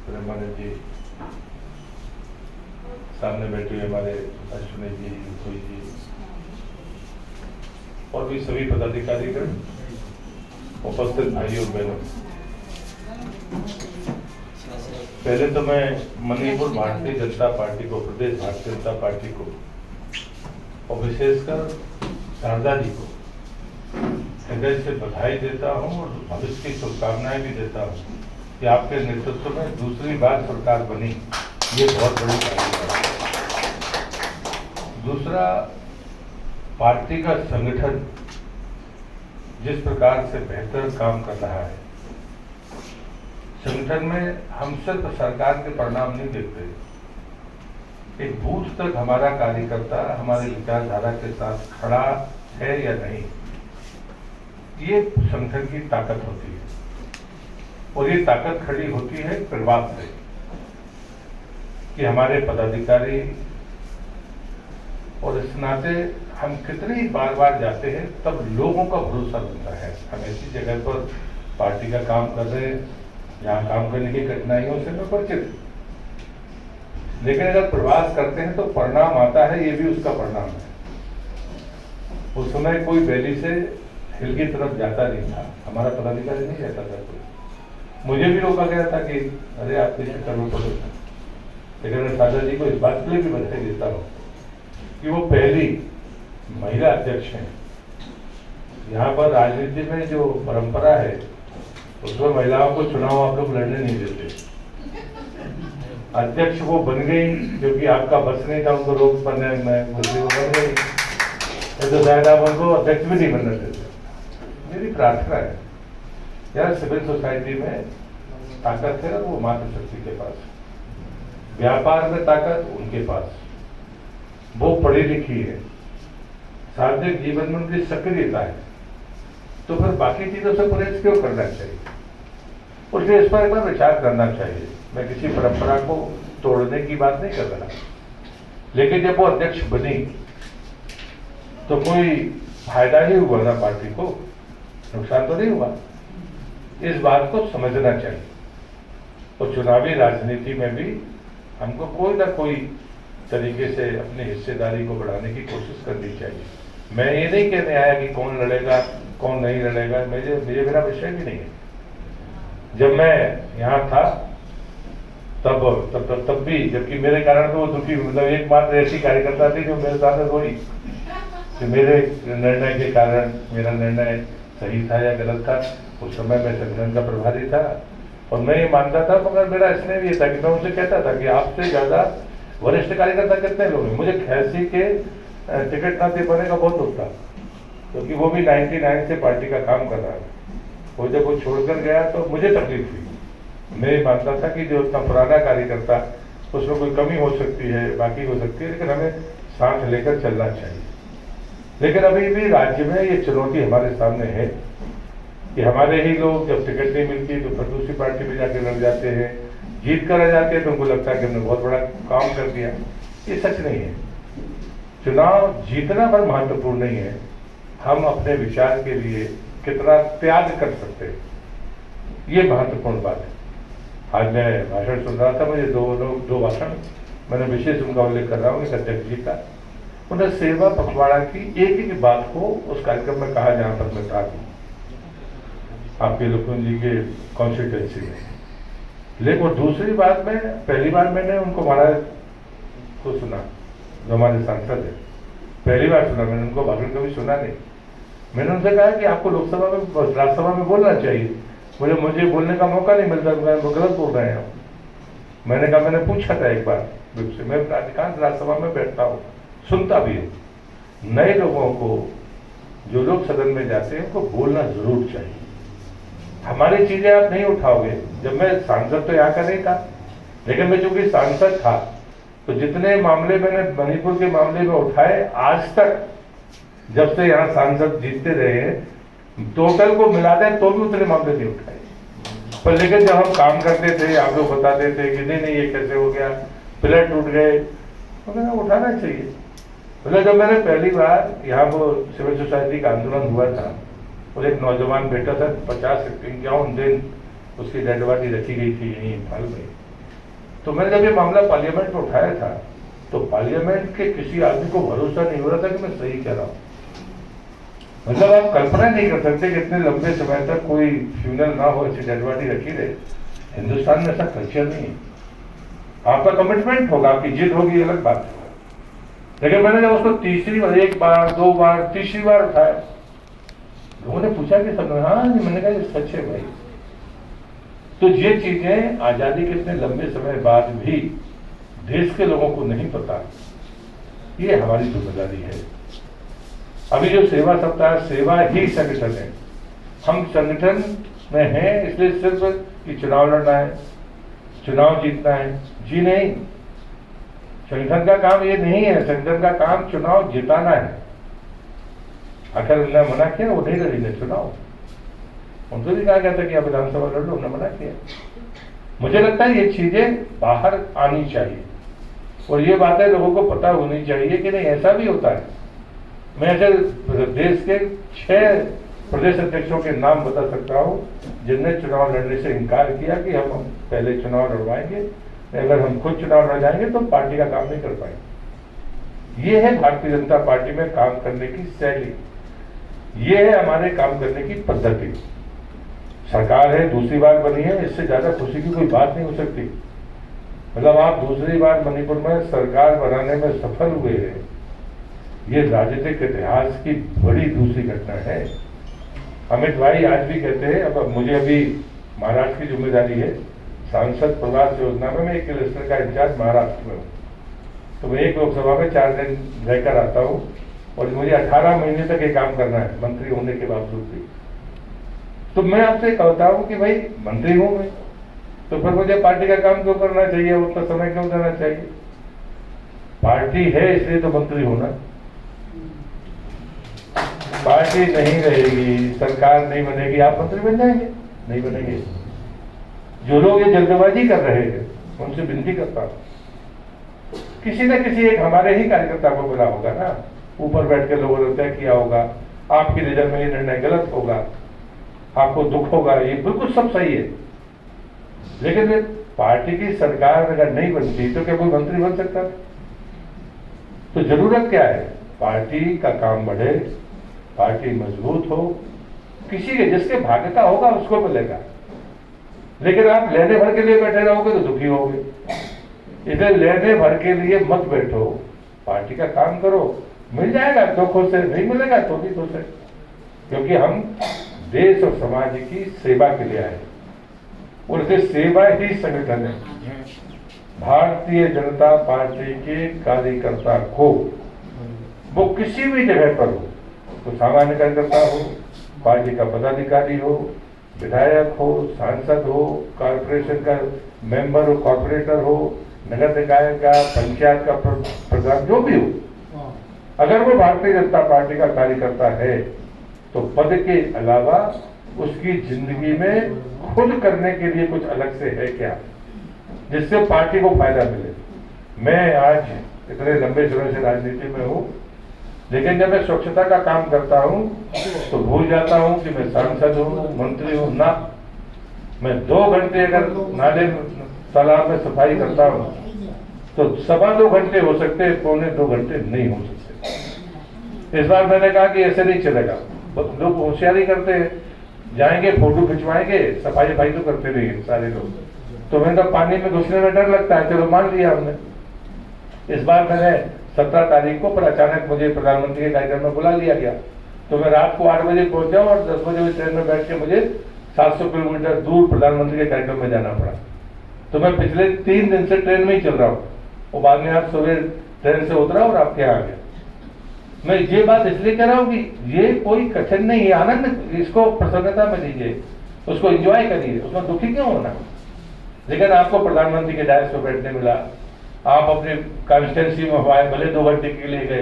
प्रेमानंद जी, सामने बैठे हुए हमारे अश्विनी जी, रसोई जी और भी सभी पदाधिकारीगण, उपस्थित भाइयों और बहनों, पहले तो मैं मणिपुर भारतीय जनता पार्टी को, प्रदेश भारतीय जनता पार्टी को और विशेषकर शारदा जी को हृदय से बधाई देता हूं और भविष्य की शुभकामनाएं भी देता हूं कि आपके नेतृत्व में दूसरी बार सरकार बनी, ये बहुत बड़ी बात है। दूसरा, पार्टी का संगठन जिस प्रकार से बेहतर काम कर रहा है, संगठन में हम सिर्फ सरकार के परिणाम नहीं देखते, एक बूथ तक हमारा कार्यकर्ता हमारे विचारधारा के साथ खड़ा है या नहीं, ये संगठन की ताकत होती है। और ये ताकत खड़ी होती है परिवार से, कि हमारे पदाधिकारी, और इस नाते हम कितनी बार बार जाते हैं तब लोगों का भरोसा बनता है। हम ऐसी जगह पर पार्टी का काम कर रहे हैं जहाँ काम करने की कठिनाइयों से मैं परिचित, लेकिन अगर प्रवास करते हैं तो परिणाम आता है, ये भी उसका परिणाम है। उस समय कोई वैली से हिल की तरफ जाता नहीं था, हमारा पदाधिकारी नहीं जाता था कोई। मुझे भी रोका गया था कि अरे आप किसी कर्म पड़ो, लेकिन मैं सादा जी को इस बात के लिए भी बधाई देता हूँ कि वो पहली महिला अध्यक्ष हैं। यहाँ पर राजनीति में जो परंपरा है उसमें महिलाओं को चुनाव आप लोग लड़ने नहीं देते। अध्यक्ष वो बन गई क्योंकि आपका बस नहीं था उनको रोक बनने में, मुस्लिम बन गई, तो शायद आप उनको अध्यक्ष भी नहीं बनने देते। मेरी प्रार्थना है यार, सिविल सोसाइटी में ताकत है वो मातृशक्ति के पास, व्यापार में ताकत उनके पास, वो पढ़ी लिखी है, सार्वजनिक जीवन में उनकी सक्रियता है, तो फिर बाकी चीजों से परहेज क्यों करना चाहिए? उसलिए इस पर एक बार विचार करना चाहिए। मैं किसी परंपरा को तोड़ने की बात नहीं कर रहा, लेकिन जब वो अध्यक्ष बनी तो कोई फायदा ही हुआ ना पार्टी को, नुकसान तो नहीं हुआ। इस बात को समझना चाहिए। और चुनावी राजनीति में भी हमको कोई ना कोई तरीके से अपनी हिस्सेदारी को बढ़ाने की कोशिश करनी चाहिए। मैं ये नहीं कहने आया कि कौन लड़ेगा कौन नहीं लड़ेगा, मुझे मेरा विषय भी नहीं है। जब मैं यहाँ था तब भी, जबकि मेरे कारण तो वो दुखी, मतलब एकमात्र ऐसी कार्यकर्ता थी जो मेरे साथ रोई कि मेरे निर्णय के कारण, मेरा निर्णय सही था या गलत था। उस समय मैं संगठन का प्रभारी था और मैं ये मानता था, मगर मेरा इसमें भी था कि मैं उनसे कहता था कि आपसे ज्यादा वरिष्ठ कार्यकर्ता कितने लोग हैं। मुझे खैसी के टिकट न दे पाने का बहुत दुख था, क्योंकि वो भी 99 से पार्टी का काम कर रहा है। वो जब वो छोड़कर गया तो मुझे तकलीफ हुई। मैं मानता था कि जो उतना पुराना कार्यकर्ता, उसमें कोई कमी हो सकती है, बाकी हो सकती है, लेकिन हमें साथ लेकर चलना चाहिए। लेकिन अभी भी राज्य में ये चुनौती हमारे सामने है कि हमारे ही लोग जब टिकट नहीं मिलती तो फिर दूसरी पार्टी में जाके लड़ जाते हैं, जीत कर आ जाते हैं तो उनको लगता है कि हमने बहुत बड़ा काम कर दिया। ये सच नहीं है। चुनाव जीतना पर महत्वपूर्ण नहीं है, हम अपने विचार के लिए कितना त्याग कर सकते हैं, ये महत्वपूर्ण बात है। आज मैं भाषण सुन रहा था, मुझे दो भाषण मैंने विशेष उनका उल्लेख कर रहा हूँ। एक अध्यक्ष जी का, उन्हें सेवा पखवाड़ा की एक एक बात को उस कार्यक्रम में कहा जहां पर मैं था आपके लखन जी के कॉन्स्टिट्यूएंसी में। लेकिन दूसरी बात में, पहली बार मैंने उनको महाराज को सुना, जो हमारे सांसद है, पहली बार सुना मैंने उनको, भाषण कभी सुना नहीं। मैंने उनसे कहा कि आपको लोकसभा में, राज्यसभा में बोलना चाहिए, मुझे बोलने का मौका नहीं मिलता, वो गलत बोल रहे हैं। मैंने कहा, मैंने पूछा था एक बार से, मैं अधिकांश राज्यसभा में बैठता हूँ, सुनता भी है। नए लोगों को, जो लोग सदन में जाते हैं, उनको बोलना जरूर चाहिए। हमारी चीजें आप नहीं उठाओगे। जब मैं सांसद तो यहाँ का नहीं था, लेकिन मैं चूंकि सांसद था तो जितने मामले मैंने मणिपुर के मामले में उठाए आज तक, जब से यहाँ सांसद जीतते रहे हैं, टोटल को मिला दें तो भी उतने मामले नहीं उठाए। पर लेकिन जब हम काम करते थे, आप लोग बताते थे कि नहीं ये कैसे हो गया, पिलर टूट गए, तो उठाना चाहिए। मतलब जब मैंने पहली बार यहाँ वो सिविल सोसाइटी का आंदोलन हुआ था और एक नौजवान बेटा था, 50 51 दिन उसकी डेड बॉडी रखी गई थी यहीं इम्फाल में, तो मैंने जब ये मामला पार्लियामेंट में उठाया था तो पार्लियामेंट के किसी आदमी को भरोसा नहीं हो रहा था कि मैं सही कह रहा हूं। मतलब आप कल्पना नहीं कर सकते कि इतने लंबे समय तक कोई फ्यूनरल ना हो, ऐसी डेड बॉडी रखी रहे। हिंदुस्तान में ऐसा कल्चर नहीं है। आपका कमिटमेंट होगा, आपकी जिद होगी, अलग बात है। लेकिन मैंने जब उसको तीसरी बार, एक बार, दो बार, तीसरी बार उठाया, लोगों ने पूछा कि सब, हाँ जी, मैंने कहा ये सच है भाई। तो ये चीजें आजादी के इतने लंबे समय बाद भी देश के लोगों को नहीं पता, ये हमारी जिम्मेदारी है। अभी जो सेवा सप्ताह, सेवा ही संगठन है। हम संगठन में हैं इसलिए सिर्फ कि चुनाव लड़ना है, चुनाव जीतना है, जी नहीं। संगठन का काम ये नहीं है। संगठन का काम चुनाव जिताना है। आखिर उन्होंने मना किया, वो नहीं लड़ेंगे चुनाव। उनको भी कहा गया था कि आप विधानसभा लड़ लो, उन्होंने मना किया। मुझे लगता है ये चीजें बाहर आनी चाहिए और ये बातें लोगों को पता होनी चाहिए कि नहीं, ऐसा भी होता है। मैं ऐसे देश के 6 प्रदेश अध्यक्षों के नाम बता सकता हूं जिनने चुनाव लड़ने से इनकार किया कि हम पहले चुनाव लड़वाएंगे, अगर हम खुद चुनाव लड़ जाएंगे तो पार्टी का काम नहीं कर पाएंगे। ये है भारतीय जनता पार्टी में काम करने की शैली, ये है हमारे काम करने की पद्धति। सरकार है, दूसरी बार बनी है, इससे ज्यादा खुशी की कोई बात नहीं हो सकती। मतलब आप दूसरी बार मणिपुर में सरकार बनाने में सफल हुए हैं, ये राजनीतिक इतिहास की बड़ी दूसरी घटना है। अमित भाई आज भी कहते हैं, अब मुझे अभी महाराष्ट्र की जिम्मेदारी है, सांसद प्रवास योजना में मैं एक क्लस्टर का इंचार्ज महाराष्ट्र में हूँ। तो मैं एक लोकसभा में 4 दिन रहकर आता हूँ और मुझे 18 महीने तक ये काम करना है मंत्री होने के बावजूद भी। तो मैं आपसे कहता हूँ कि भाई मंत्री हूँ मैं, तो फिर मुझे पार्टी का काम क्यों करना चाहिए, उतना समय क्यों देना चाहिए? पार्टी है इसलिए तो मंत्री होना। पार्टी नहीं रहेगी, सरकार नहीं बनेगी, आप मंत्री बन जाएंगे? नहीं बनेंगे। जो लोग ये जल्दबाजी कर रहे हैं उनसे विनती करता हूं, किसी न किसी एक हमारे ही कार्यकर्ता को मिला होगा ना, ऊपर बैठ के लोगों ने तय किया होगा आपकी नजर में ये निर्णय गलत होगा, आपको दुख होगा, ये बिल्कुल सब सही है। लेकिन पार्टी की सरकार अगर नहीं बनती तो क्या कोई मंत्री बन सकता? तो जरूरत क्या है? पार्टी का काम बढ़े, पार्टी मजबूत हो, किसी के जिसके भाग्य का होगा उसको मिलेगा। लेकिन आप लेने भर के लिए बैठे रहोगे तो दुखी होगे। इधर लेने भर के लिए मत बैठो, पार्टी का काम करो, मिल जाएगा तो खुश है, नहीं मिलेगा तो भी खुश है। क्योंकि हम देश और समाज की सेवा के लिए आए और इसे सेवा ही संगठन है। भारतीय जनता पार्टी के कार्यकर्ता को, वो किसी भी जगह पर हो, तो सामान्य कार्यकर्ता हो, पार्टी का पदाधिकारी हो, विधायक हो, सांसद हो, कॉर्पोरेशन का मेंबर हो, कॉर्पोरेटर हो, नगर निकाय का, पंचायत का प्रधान, जो भी हो, अगर वो भारतीय जनता पार्टी का कार्यकर्ता है तो पद के अलावा उसकी जिंदगी में खुद करने के लिए कुछ अलग से है क्या जिससे पार्टी को फायदा मिले। मैं आज इतने लंबे समय से राजनीति में हूं, लेकिन जब मैं स्वच्छता का काम करता हूं तो भूल जाता हूं कि मैं सांसद हूं, मंत्री हूं ना। मैं 2 घंटे अगर नाले तालाब में सफाई करता हूं तो 2.25 घंटे हो सकते हैं, 2.25 घंटे नहीं हो सकते। इस बार मैंने कहा कि ऐसे नहीं चलेगा। लोग होशियारी करते हैं, जाएंगे फोटो खिंचवाएंगे, सफाई भाई तो करते रहिए सारे लोग। तो मैंने कहा पानी में घुसने में डर लगता है, चलो मान लिया हमने। इस बार मैंने 17 तारीख को पर अचानक मुझे प्रधानमंत्री के कार्यक्रम में बुला लिया गया, तो मैं रात को 8 बजे पहुंचा और 10 बजे ट्रेन में बैठ के मुझे 700 किलोमीटर दूर प्रधानमंत्री के कार्यक्रम में जाना पड़ा। तो मैं पिछले 3 दिन से ट्रेन में ही चल रहा हूँ और बाद में आज सुबह ट्रेन से उतरा और आपके यहाँ आ गया। मैं ये बात इसलिए कह रहा हूँ कि ये कोई कठिन नहीं है, आनंद इसको प्रसन्नता में लीजिए, उसको एंजॉय करिए, उसमें दुखी क्यों होना। लेकिन आपको प्रधानमंत्री के डायस पर बैठने मिला, आप अपने कॉन्स्टिट्यूंसी में हुआ, भले 2 घंटे के लिए गए,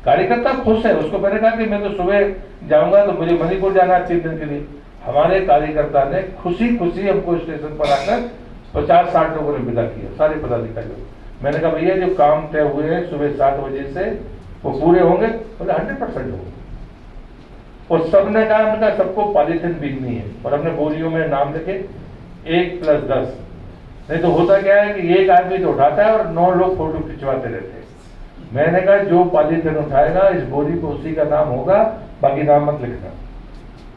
कार्यकर्ता खुश है। उसको मैंने कहा कि मैं तो सुबह जाऊंगा तो मुझे मणिपुर जाना है 3 दिन के लिए। हमारे कार्यकर्ता ने खुशी खुशी हमको स्टेशन पर आकर 50-60 लोगों ने विदा किया, सारे पदाधिकारियों। मैंने कहा भैया जो काम तय हुए हैं सुबह 7 बजे से वो पूरे होंगे, बोले 100% होंगे। और सबने कहा, हमने कहा सबको पॉलिथीन बीननी है और हमने बोरियों में नाम लिखे 1+10। नहीं तो होता क्या है कि एक आदमी तो उठाता है और 9 लोग फोटो खिंचवाते रहते हैं। मैंने कहा जो पॉलीथिन उठाएगा इस बोरी को उसी का नाम होगा, बाकी नाम मत लिखना।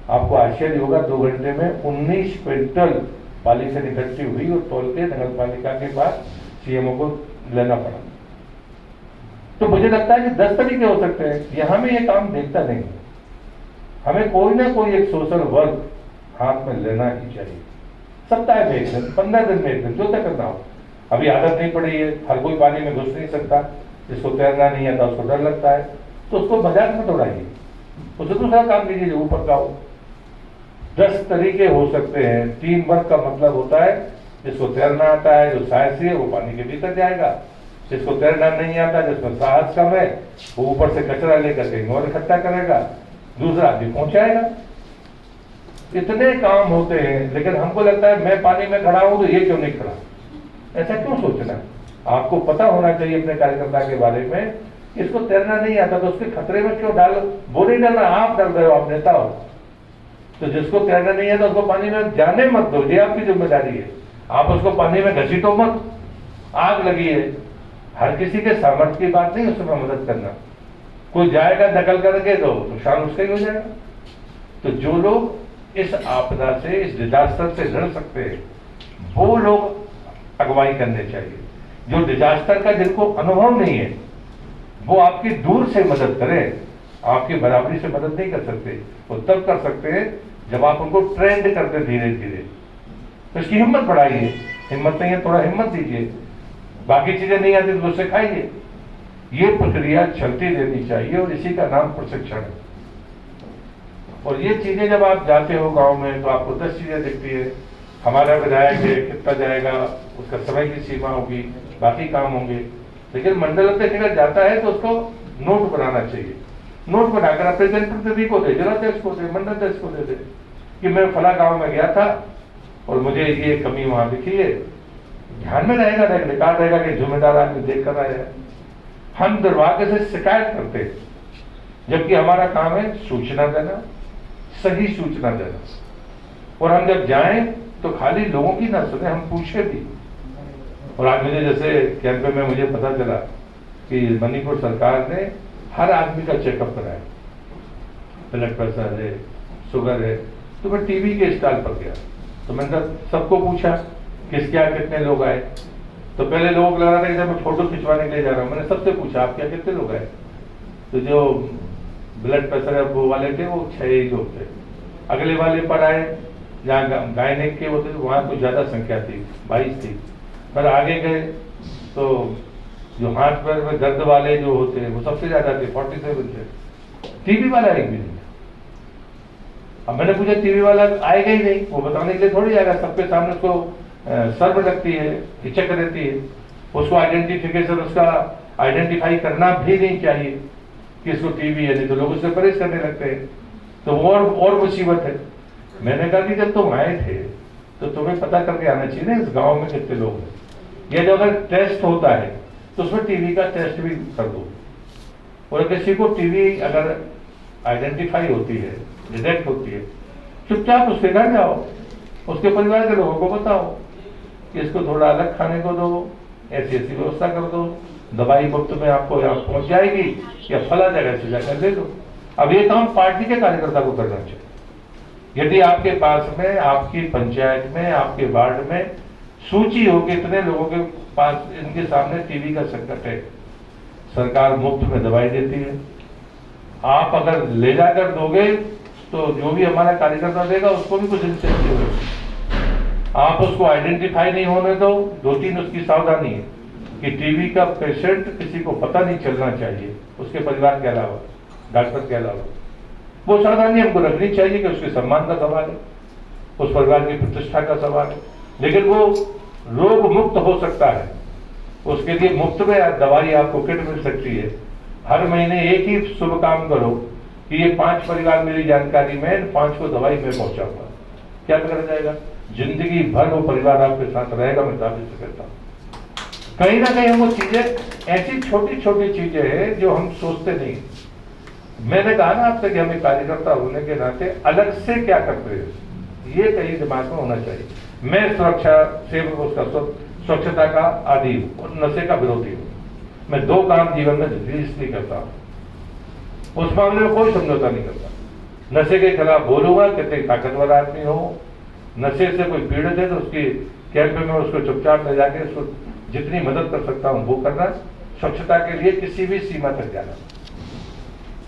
आपको आश्चर्य होगा 2 घंटे में 19 क्विंटल पॉलीथिन इकट्ठी हुई और तोल के नगर पालिका के पास सीएमओ को लेना पड़ा। तो मुझे लगता है कि 10 तरीके हो सकते हैं, यहां में ये काम देखता नहीं। हमें कोई ना कोई एक सोशल वर्क हाथ में लेना ही चाहिए। सप्ताह में 1 दिन, 15 दिन में 1 दिन, जो तक करना हो। अभी आदत नहीं पड़ी है, हर कोई पानी में घुस नहीं सकता, जिसको तैरना नहीं आता उसको डर लगता है, तो उसको मजाक में दौड़ाइए, उसे दूसरा काम कीजिए जो ऊपर का हो। 10 तरीके हो सकते हैं। टीम वर्क का मतलब होता है जिसको तैरना आता है, जो साहसी है वो पानी के भीतर जाएगा, जिसको तैरना नहीं आता, जिसमें साहस कम है, वो ऊपर से कचरा लेकर कहीं और इकट्ठा करेगा, दूसरा आदमी पहुंचाएगा। इतने काम होते हैं, लेकिन हमको लगता है मैं पानी में खड़ा हूं तो ये क्यों नहीं खड़ा। ऐसा क्यों सोचना? आपको पता होना चाहिए अपने कार्यकर्ता के बारे में, इसको तैरना नहीं आता तो उसके खतरे में क्यों डालो। वो नहीं डरना, आप डर रहे हो, आप नेता हो। तो जिसको तैरना नहीं है तो उसको पानी में जाने मत दो, ये आपकी जिम्मेदारी है। आप उसको पानी में घसीटो मत। आग लगी है, हर किसी के सामर्थ्य की बात नहीं उसमें मदद करना। कोई जाएगा नकल करके तो नुकसान उसका ही हो जाएगा। तो जो लोग इस आपदा से, इस डिजास्टर से लड़ सकते हैं, वो लोग अगुवाई करने चाहिए। जो डिजास्टर का जिनको अनुभव नहीं है वो आपकी दूर से मदद करें, आपकी बराबरी से मदद नहीं कर सकते। वो तब कर सकते हैं जब आप उनको ट्रेंड करते धीरे धीरे। तो इसकी हिम्मत बढ़ाइए, हिम्मत नहीं है थोड़ा हिम्मत दीजिए, बाकी चीजें नहीं आती तो उससे खाइए। ये प्रक्रिया चलती रहनी चाहिए और इसी का नाम प्रशिक्षण है। और ये चीजें जब आप जाते हो गांव में तो आपको 10 चीजें दिखती है। हमारा विधायक है, कितना जाएगा, उसका समय की सीमा होगी, बाकी काम होंगे। लेकिन मंडल अध्यक्ष अगर जाता है तो उसको नोट बनाना चाहिए। नोट बनाकर अपने जनप्रतिनिधि को दे, जिलाध्यक्ष को दे, मंडल अध्यक्ष को दे कि मैं फला गांव में गया था और मुझे ये कमी वहां दिखी है। ध्यान में रहेगा, रिकॉर्ड रहेगा कि जिम्मेदार आदमी देख कर आया है। हम दुर्भाग्य से शिकायत करते हैं, जबकि हमारा काम है सूचना देना, सही सूचना देना। और हम जब जाएं तो खाली लोगों की ना सुने, हम पूछे भी। और आज मुझे जैसे कैंप में मुझे पता चला कि मणिपुर सरकार ने हर आदमी का चेकअप कराया, ब्लड प्रेशर है, शुगर है। तो मैं टीबी के स्टॉल पर गया तो मैंने सबको पूछा कितने लोग आए। तो पहले लोगों को लग रहा था कि जब मैं फोटो खिंचवाने के लिए जा रहा हूँ, मैंने सबसे पूछा आप क्या कितने लोग आए। तो जो ब्लड प्रेशर है वो वाले थे वो 6 ही लोग थे। अगले वाले पर आए जहाँ गायनिक के होते वहाँ कुछ ज्यादा संख्या थी, 22 थी। पर आगे गए तो जो हाथ पैर में दर्द वाले जो होते हैं वो सबसे ज्यादा थे, 47 थे। टीबी वाला एक भी नहीं था। अब मैंने पूछा टीबी वाला आएगा ही नहीं, वो बताने के लिए थोड़ी आएगा, सबके सामने उसको सर्व लगती है, हिचक रहती है, उसको आइडेंटिफिकेशन, उसका आइडेंटिफाई करना भी नहीं चाहिए कि इसको टीबी है, नहीं तो लोग उससे परहेज करने लगते हैं। तो वो और मुसीबत है। मैंने कहा कि जब तुम आए थे तो तुम्हें पता करके आना चाहिए ना इस गांव में कितने लोग हैं। या जो अगर टेस्ट होता है तो उसमें टीबी का टेस्ट भी कर दो। और किसी को टीबी अगर आइडेंटिफाई होती है, डिटेक्ट होती है, चुपचाप उसके घर जाओ, उसके परिवार के लोगों को बताओ कि इसको थोड़ा अलग खाने को दो, ऐसी व्यवस्था कर दो, दवाई मुफ्त में आपको यहाँ पहुंच जाएगी, या फला जगह से जाकर ले लो। अब ये काम पार्टी के कार्यकर्ता को करना चाहिए। यदि आपके पास में, आपकी पंचायत में, आपके वार्ड में सूची हो कि इतने लोगों के पास इनके सामने टीबी का संकट है, सरकार मुफ्त में दवाई देती है। आप अगर ले जाकर दोगे तो जो भी हमारा कार्यकर्ता देगा उसको भी कुछ इंसेंटिव होगा। आप उसको आइडेंटिफाई नहीं होने दो। 2-3 उसकी सावधानी है कि टीबी का पेशेंट किसी को पता नहीं चलना चाहिए, उसके परिवार के अलावा, डॉक्टर के अलावा। वो सावधानी हमको रखनी चाहिए कि उसके सम्मान का सवाल है, उस परिवार की प्रतिष्ठा का सवाल है। लेकिन वो रोग मुक्त हो सकता है, उसके लिए मुफ्त में दवाई आपको किट मिल सकती है। हर महीने एक ही शुभ काम करो कि ये 5 परिवार मेरी जानकारी में, 5 को दवाई में पहुंचाऊंगा। क्या करा जाएगा? जिंदगी भर वो परिवार आपके साथ रहेगा, मैं दावे से कहता हूँ। कहीं ना कहीं वो चीजें, ऐसी छोटी छोटी चीजें हैं जो हम सोचते नहीं। मैंने कहा ना आपसे कि हमें कार्यकर्ता होने के नाते अलग से क्या करते हैं, ये कहीं दिमाग में होना चाहिए। मैं सुरक्षा से उसका स्वच्छता का आदी हूँ और नशे का विरोधी हूँ। मैं दो काम जीवन में इसलिए करता हूँ, उस मामले में कोई समझौता नहीं करता। नशे के खिलाफ बोलूंगा, कितने ताकतवर आदमी हो, नशे से कोई पीड़ित है तो उसकी कैंप में उसको चुपचाप ले जाके उसको जितनी मदद कर सकता हूं वो करना। स्वच्छता के लिए किसी भी सीमा तक जाना,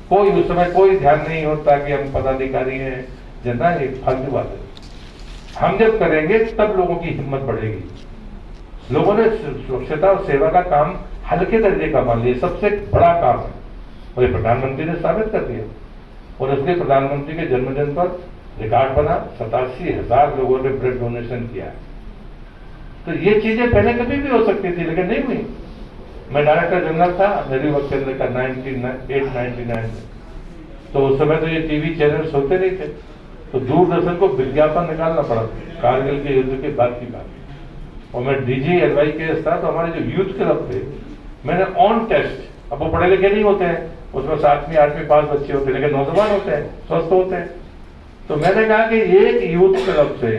कोई उस समय कोई ध्यान नहीं होता कि हम पदाधिकारी हैं, जना एक फालतू बात है। हम जब करेंगे तब लोगों की हिम्मत बढ़ेगी। लोगों ने स्वच्छता और सेवा का काम हल्के दर्जे का मान लिया, सबसे बड़ा काम है, और ये प्रधानमंत्री ने साबित कर दिया। और इसलिए प्रधानमंत्री के जन्मदिन पर रिकॉर्ड बना, 87,000 लोगों ने ब्लड डोनेशन किया। तो ये चीजें पहले कभी भी हो सकती थी, लेकिन नहीं हुई। मैं डायरेक्टर जनरल था नेहरू वक्त केंद्र का 1999 में, तो उस समय तो ये टीवी चैनल्स होते नहीं थे, तो दूरदर्शन को विज्ञापन निकालना पड़ा, कारगिल के युद्ध के बाद की बात। और मैं डीजी एलवाई केस था, तो हमारे जो यूथ क्लब थे, मैंने ऑन टेस्ट, अब वो पढ़े लिखे नहीं होते हैं, उसमें 7वीं 8वीं पास बच्चे होते हैं, लेकिन नौजवान होते हैं, स्वस्थ होते हैं। तो मैंने कहा कि एक यूथ क्लब से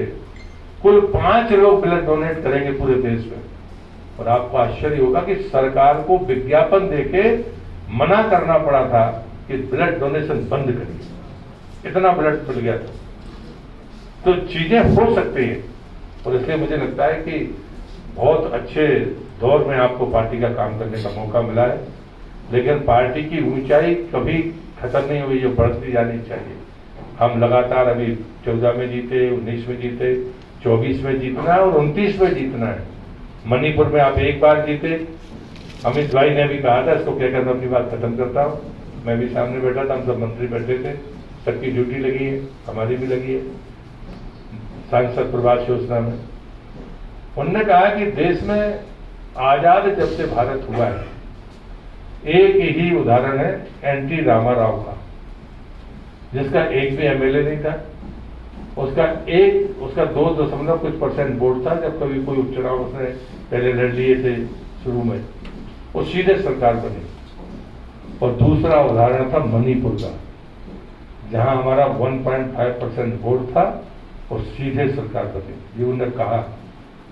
कुल 5 लोग ब्लड डोनेट करेंगे पूरे देश में। और आपको आश्चर्य होगा कि सरकार को विज्ञापन देके मना करना पड़ा था कि ब्लड डोनेशन बंद करिए, इतना ब्लड मिल गया था। तो चीजें हो सकती हैं, और इसलिए मुझे लगता है कि बहुत अच्छे दौर में आपको पार्टी का काम करने का मौका मिला है। लेकिन पार्टी की ऊंचाई कभी खत्म नहीं हुई, जो बढ़ती जानी चाहिए। हम लगातार अभी 14 में जीते, 19 में जीते, 24 में जीतना है और 29 में जीतना है। मणिपुर में आप एक बार जीते, अमित भाई ने भी कहा था, इसको कहकर मैं अपनी बात खत्म करता हूँ। मैं भी सामने बैठा था, हम सब मंत्री बैठे थे, सबकी ड्यूटी लगी है, हमारी भी लगी है सांसद प्रवास योजना में। उन्होंने कहा कि देश में आजाद जब से भारत हुआ है, एक ही उदाहरण है एनटी रामाराव का, जिसका एक भी एमएलए नहीं था, उसका 2% वोट था। जब कभी कोई उपचुनाव उसने पहले लड़ लिए थे शुरू में, वो सीधे सरकार बनी। और दूसरा उदाहरण था मणिपुर का, जहां हमारा 1.5% वोट था और सीधे सरकार बनी। ये उन्होंने कहा,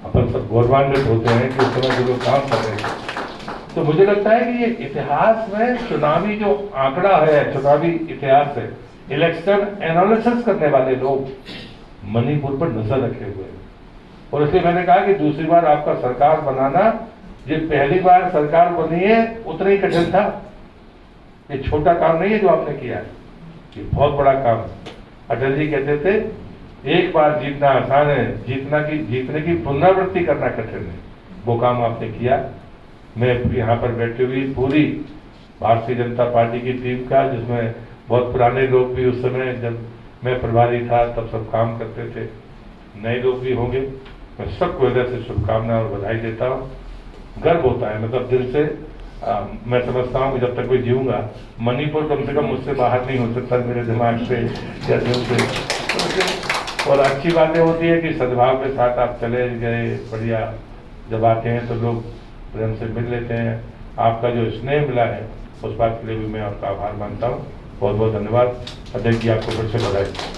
अपन सब गौरवान्वित होते हैं कि उस समय जो लोग काम कर रहे थे। तो मुझे लगता है कि ये इतिहास में चुनावी जो आंकड़ा है, चुनावी इतिहास है, इलेक्शन एनालिसिस करने वाले लोग मणिपुर पर नजर रखे हुए हैं। और इसलिए मैंने कहा कि दूसरी बार आपका सरकार बनाना, ये पहली बार सरकार बनी है उतना ही कठिन था। ये छोटा काम नहीं है जो आपने किया है, ये बहुत बड़ा काम है। अटल जी कहते थे, एक बार जीतना आसान है, जीतने की पुनरावृत्ति करना कठिन है। वो काम आपने किया। मैं यहाँ पर बैठी हुई पूरी भारतीय जनता पार्टी की टीम का, जिसमें बहुत पुराने लोग भी, उस समय जब मैं प्रभारी था तब सब काम करते थे, नए लोग भी होंगे, मैं सबको हृदय से शुभकामनाएं और बधाई देता हूँ। गर्व होता है, मतलब दिल से। मैं समझता हूँ कि जब तक मैं जीऊंगा, मणिपुर कम से कम मुझसे बाहर नहीं हो सकता मेरे दिमाग से या दिल से। और अच्छी बातें होती है कि सद्भाव के साथ आप चले गए, बढ़िया। जब आते हैं तो लोग प्रेम से मिल लेते हैं। आपका जो स्नेह मिला है उस बात के लिए भी मैं आपका आभार मानता हूँ। बहुत बहुत धन्यवाद। अध्यक्ष जी, आपको फिर से बधाई।